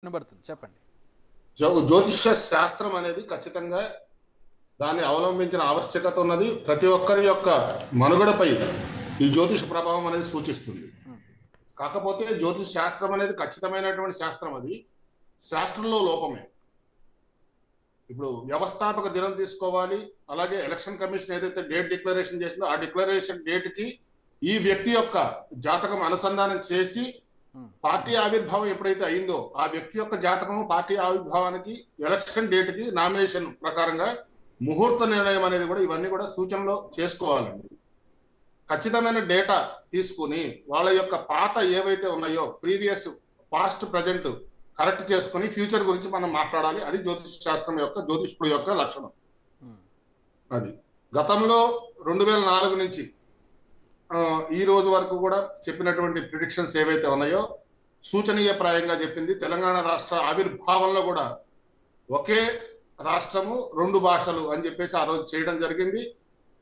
వినబడుతుంది చెప్పండి. జ్యోతిష్య శాస్త్రం అనేది ఖచ్చితంగా దాన్ని అవలంబించిన ఆవశ్యకత ఉన్నది. ప్రతి ఒక్కరి యొక్క మనుగడపై ఈ జ్యోతిష ప్రభావం అనేది సూచిస్తుంది. కాకపోతే జ్యోతిష్ శాస్త్రం అనేది ఖచ్చితమైనటువంటి శాస్త్రం. అది శాస్త్రంలో లోపమే. ఇప్పుడు వ్యవస్థాపక దినం తీసుకోవాలి, అలాగే ఎలక్షన్ కమిషన్ ఏదైతే డేట్ డిక్లరేషన్ చేసిందో ఆ డిక్లరేషన్ డేట్ కి ఈ వ్యక్తి యొక్క జాతకం అనుసంధానం చేసి పార్టీ ఆవిర్భావం ఎప్పుడైతే అయిందో ఆ వ్యక్తి యొక్క జాతకం పార్టీ ఆవిర్భావానికి ఎలక్షన్ డేట్ కి నామినేషన్ ప్రకారంగా ముహూర్త నిర్ణయం అనేది కూడా ఇవన్నీ కూడా సూచనలో చేసుకోవాలండి. ఖచ్చితమైన డేటా తీసుకుని వాళ్ళ యొక్క పాత ఏవైతే ఉన్నాయో ప్రీవియస్ పాస్ట్ ప్రజెంట్ కరెక్ట్ చేసుకుని ఫ్యూచర్ గురించి మనం మాట్లాడాలి. అది జ్యోతిష్ శాస్త్రం యొక్క జ్యోతిష్కుడు యొక్క లక్షణం. అది గతంలో 2004 నుంచి ఈ రోజు వరకు కూడా చెప్పినటువంటి ప్రిడిక్షన్స్ ఏవైతే ఉన్నాయో సూచనీయప్రాయంగా చెప్పింది. తెలంగాణ రాష్ట్ర ఆవిర్భావంలో కూడా ఒకే రాష్ట్రము 2 భాషలు అని చెప్పేసి ఆ రోజు చేయడం జరిగింది.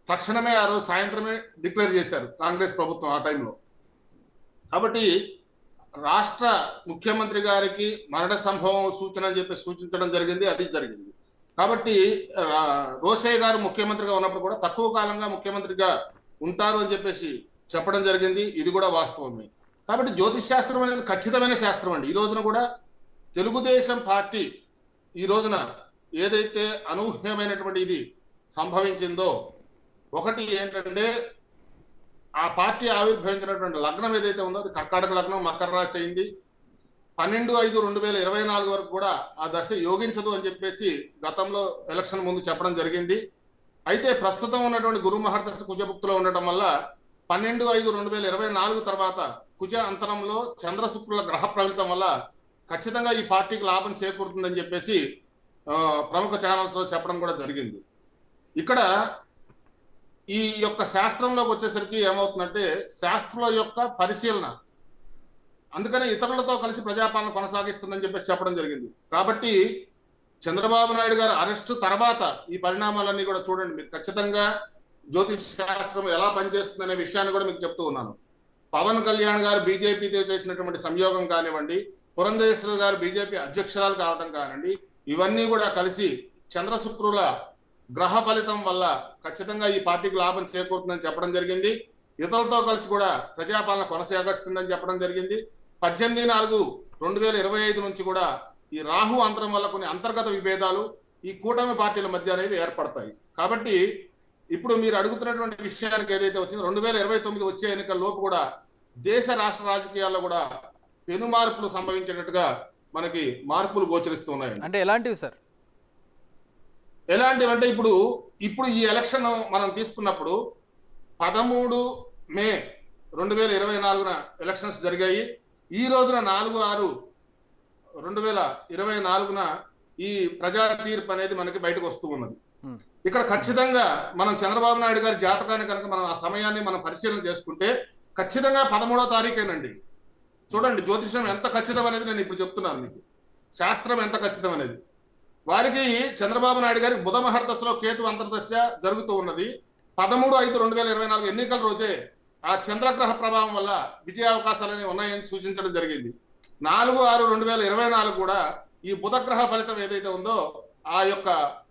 తక్షణమే ఆ రోజు సాయంత్రమే డిక్లేర్ చేశారు కాంగ్రెస్ ప్రభుత్వం ఆ టైంలో. కాబట్టి రాష్ట్ర ముఖ్యమంత్రి గారికి మరణ సంభవం సూచన అని చెప్పి సూచించడం జరిగింది. అది జరిగింది. కాబట్టి రోసయ్య గారు ముఖ్యమంత్రిగా ఉన్నప్పుడు కూడా తక్కువ కాలంగా ముఖ్యమంత్రిగా ఉంటారు అని చెప్పేసి చెప్పడం జరిగింది. ఇది కూడా వాస్తవమే. కాబట్టి జ్యోతిష్ శాస్త్రం అనేది ఖచ్చితమైన శాస్త్రం అండి. ఈ రోజున కూడా తెలుగుదేశం పార్టీ ఈ రోజున ఏదైతే అనూహ్యమైనటువంటి ఇది సంభవించిందో, ఒకటి ఏంటంటే ఆ పార్టీ ఆవిర్భవించినటువంటి లగ్నం ఏదైతే ఉందో అది కర్కాటక లగ్నం, మకర రాశి అయింది. 12/5/2024 వరకు కూడా ఆ దశ యోగించదు అని చెప్పేసి గతంలో ఎలక్షన్ ముందు చెప్పడం జరిగింది. అయితే ప్రస్తుతం ఉన్నటువంటి గురు మహర్దశ కుజభుక్తిలో ఉండటం వల్ల 12/5/2024 తర్వాత కుజ అంతరంలో చంద్ర శుక్రుల గ్రహ ప్రవృత్తం వల్ల ఖచ్చితంగా ఈ పార్టీకి లాభం చేకూరుతుందని చెప్పేసి ప్రముఖ ఛానల్స్ లో చెప్పడం కూడా జరిగింది. ఇక్కడ ఈ యొక్క శాస్త్రంలోకి వచ్చేసరికి ఏమవుతుందంటే శాస్త్రం యొక్క పరిశీలన, అందుకనే ఇతరులతో కలిసి ప్రజాపాలన కొనసాగిస్తుందని చెప్పేసి చెప్పడం జరిగింది. కాబట్టి చంద్రబాబు నాయుడు గారు అరెస్టు తర్వాత ఈ పరిణామాలన్నీ కూడా చూడండి. మీరు ఖచ్చితంగా జ్యోతిష్ శాస్త్రం ఎలా పనిచేస్తుందనే విషయాన్ని కూడా మీకు చెప్తూ ఉన్నాను. పవన్ కళ్యాణ్ గారు బీజేపీతో చేసినటువంటి సంయోగం కానివ్వండి, పురంధేశ్వరి గారు బీజేపీ అధ్యక్షురాలు కావడం కానివ్వండి, ఇవన్నీ కూడా కలిసి చంద్ర శుక్రుల గ్రహ ఫలితం వల్ల ఖచ్చితంగా ఈ పార్టీకి లాభం చేకూరుతుందని చెప్పడం జరిగింది. ఇతరులతో కలిసి కూడా ప్రజాపాలన కొనసాగిస్తుందని చెప్పడం జరిగింది. 18/4/2025 నుంచి కూడా ఈ రాహు అంతరం వల్ల కొన్ని అంతర్గత విభేదాలు ఈ కూటమి పార్టీల మధ్య అనేవి ఏర్పడతాయి. కాబట్టి ఇప్పుడు మీరు అడుగుతున్నటువంటి విషయానికి ఏదైతే వచ్చిందో 2029 వచ్చే ఎన్నికల లోపు కూడా దేశ రాష్ట్ర రాజకీయాల్లో కూడా పెను మార్పులు సంభవించేటట్టుగా మనకి మార్పులు గోచరిస్తూ ఉన్నాయి. అంటే ఎలాంటివి సార్? ఎలాంటివి అంటే ఇప్పుడు ఈ ఎలక్షన్ మనం తీసుకున్నప్పుడు 13 మే 2024 ఎలక్షన్స్ జరిగాయి. ఈ రోజున 4/6/2024 ఈ ప్రజా తీర్పు అనేది మనకి బయటకు వస్తూ ఉన్నది. ఇక్కడ ఖచ్చితంగా మనం చంద్రబాబు నాయుడు గారి జాతకాన్ని కనుక మనం ఆ సమయాన్ని మనం పరిశీలన చేసుకుంటే ఖచ్చితంగా 13వ తారీఖేనండి. చూడండి జ్యోతిషం ఎంత ఖచ్చితం అనేది నేను ఇప్పుడు చెప్తున్నాను మీకు. శాస్త్రం ఎంత ఖచ్చితం అనేది. వారికి చంద్రబాబు నాయుడు గారికి బుధ మహర్దశలో కేతు అంతర్దశ జరుగుతూ ఉన్నది. 13/5/2024 ఎన్నికల రోజే ఆ చంద్రగ్రహ ప్రభావం వల్ల విజయ అవకాశాలని ఉన్నాయని సూచించడం జరిగింది. 4/6/2024 కూడా ఈ బుధగ్రహ ఫలితం ఏదైతే ఉందో ఆ యొక్క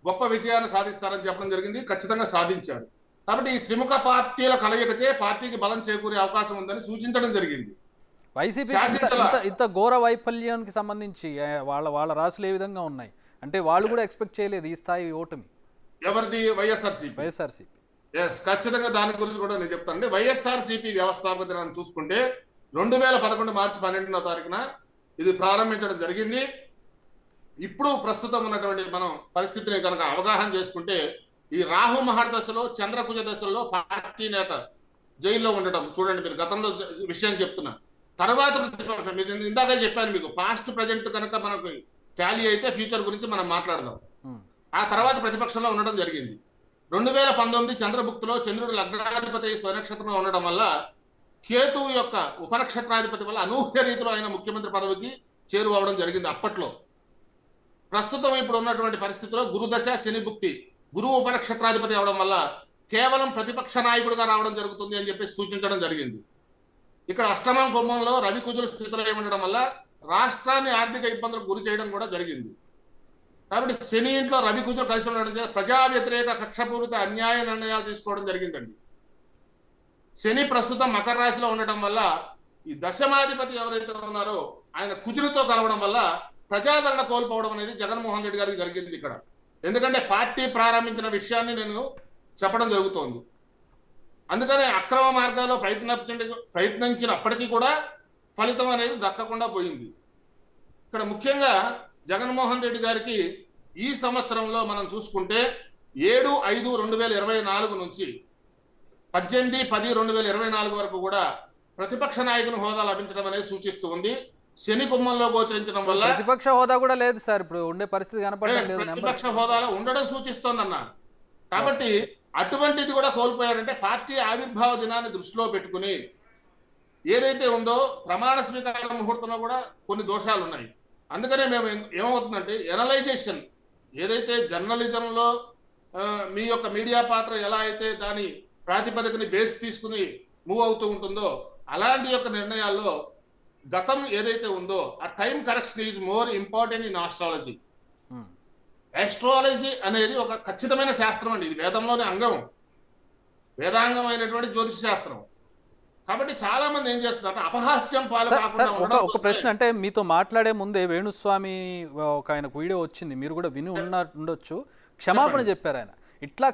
గొప్ప విజయాన్ని సాధిస్తారని చెప్పడం జరిగింది. ఖచ్చితంగా సాధించారు. కాబట్టి ఈ త్రిముఖ పార్టీల కలయికచే పార్టీకి బలం చేకూరే అవకాశం ఉందని సూచించడం జరిగింది. వైసీపీ ఇంత ఘోర వైఫల్యానికి సంబంధించి వాళ్ళ రాసులు ఏ విధంగా ఉన్నాయి అంటే వాళ్ళు కూడా ఎక్స్పెక్ట్ చేయలేదు ఈ స్థాయి ఓటమి. ఎవరిది? వైఎస్ఆర్సీపీ. ఎస్, ఖచ్చితంగా దాని గురించి కూడా నేను చెప్తానండి. వైఎస్ఆర్సీపీ వ్యవస్థాపక దినాన్ని చూసుకుంటే 2011 మార్చి 12వ తారీఖున ఇది ప్రారంభించడం జరిగింది. ఇప్పుడు ప్రస్తుతం ఉన్నటువంటి మనం పరిస్థితిని కనుక అవగాహన చేసుకుంటే ఈ రాహు మహర్దశలో చంద్రకుజ దశలో పార్టీ నేత జైల్లో ఉండటం చూడండి. మీరు గతంలో విషయం చెప్తున్నా. తర్వాత ప్రతిపక్షం ఇందాక చెప్పాను మీకు, పాస్ట్ ప్రజెంట్ కనుక మనకు టాలీ అయితే ఫ్యూచర్ గురించి మనం మాట్లాడదాం. ఆ తర్వాత ప్రతిపక్షంలో ఉండడం జరిగింది. 2019 చంద్రభుక్తిలో చంద్రుడు లగ్నాధిపతి స్వనక్షత్రంలో ఉండడం వల్ల కేతువు యొక్క ఉపనక్షత్రాధిపతి వల్ల అనూహ్య రీతిలో ఆయన ముఖ్యమంత్రి పదవికి చేరువవడం జరిగింది అప్పట్లో. ప్రస్తుతం ఇప్పుడు ఉన్నటువంటి పరిస్థితిలో గురుదశ శని భుక్తి, గురువు ఉపనక్షత్రాధిపతి అవడం వల్ల కేవలం ప్రతిపక్ష నాయకుడిగా రావడం జరుగుతుంది అని చెప్పి సూచించడం జరిగింది. ఇక్కడ అష్టమం కుంభంలో రవి కుజుల స్థితిలో ఉండడం వల్ల రాష్ట్రాన్ని ఆర్థిక ఇబ్బందులకు గురి చేయడం కూడా జరిగింది. కాబట్టి శని ఇంట్లో రవి కుజులు కలిసి ఉండడం చేత ప్రజా వ్యతిరేక కక్షపూరిత అన్యాయ నిర్ణయాలు తీసుకోవడం జరిగిందండి. శని ప్రస్తుతం మకర రాశిలో ఉండటం వల్ల ఈ దశమాధిపతి ఎవరైతే ఉన్నారో ఆయన కుజులతో కలవడం వల్ల ప్రజాదరణ కోల్పోవడం అనేది జగన్మోహన్ రెడ్డి గారికి జరిగింది ఇక్కడ. ఎందుకంటే పార్టీ ప్రారంభించిన విషయాన్ని నేను చెప్పడం జరుగుతోంది. అందుకనే అక్రమ మార్గాల్లో ప్రయత్నించినప్పటికీ కూడా ఫలితం అనేది దక్కకుండా పోయింది. ఇక్కడ ముఖ్యంగా జగన్మోహన్ రెడ్డి గారికి ఈ సంవత్సరంలో మనం చూసుకుంటే 7/5/2024 నుంచి 18/10/2024 వరకు కూడా ప్రతిపక్ష నాయకుని హోదా లభించడం అనేది సూచిస్తూ ఉంది. శని కుమ్మంలో గోచరించడం వల్ల ప్రతిపక్ష హోదా కూడా లేదు సార్, ఇప్పుడు ఉండే పరిస్థితి కనపడలేదు. ప్రతిపక్ష హోదాలో ఉండడం సూచిస్తోందన్న. కాబట్టి అటువంటిది కూడా కోల్పోయాడంటే పార్టీ ఆవిర్భావ దినాన్ని దృష్టిలో పెట్టుకుని ఏదైతే ఉందో ప్రమాణ స్వీకార ముహూర్తంలో కూడా కొన్ని దోషాలు ఉన్నాయి. అందుకనే మేము ఏమవుతుందంటే ఎనలైజేషన్ ఏదైతే జర్నలిజంలో మీ యొక్క మీడియా పాత్ర ఎలా అయితే దాని ప్రాతిపదికని బేస్ తీసుకుని మూవ్ అవుతూ ఉంటుందో అలాంటి యొక్క నిర్ణయాల్లో గతం ఏదైతే ఉందో ఆ time correction is more important in astrology. Astrology అనేది ఒక ఖచ్చితమైన శాస్త్రం అండి. ఇది వేదంలోని అంగం, వేదాంగమైనటువంటి జ్యోతిష శాస్త్రం. కాబట్టి చాలా మంది ఏం చేస్తున్నారు అపహాస్యం పాలు కాకుండా ఒక ప్రశ్న, అంటే మీతో మాట్లాడే ముందే వేణుస్వామి ఒక ఆయనకు వీడియో వచ్చింది, మీరు కూడా విని ఉండొచ్చు, క్షమాపణ చెప్పారు ఆయన. ఇట్లా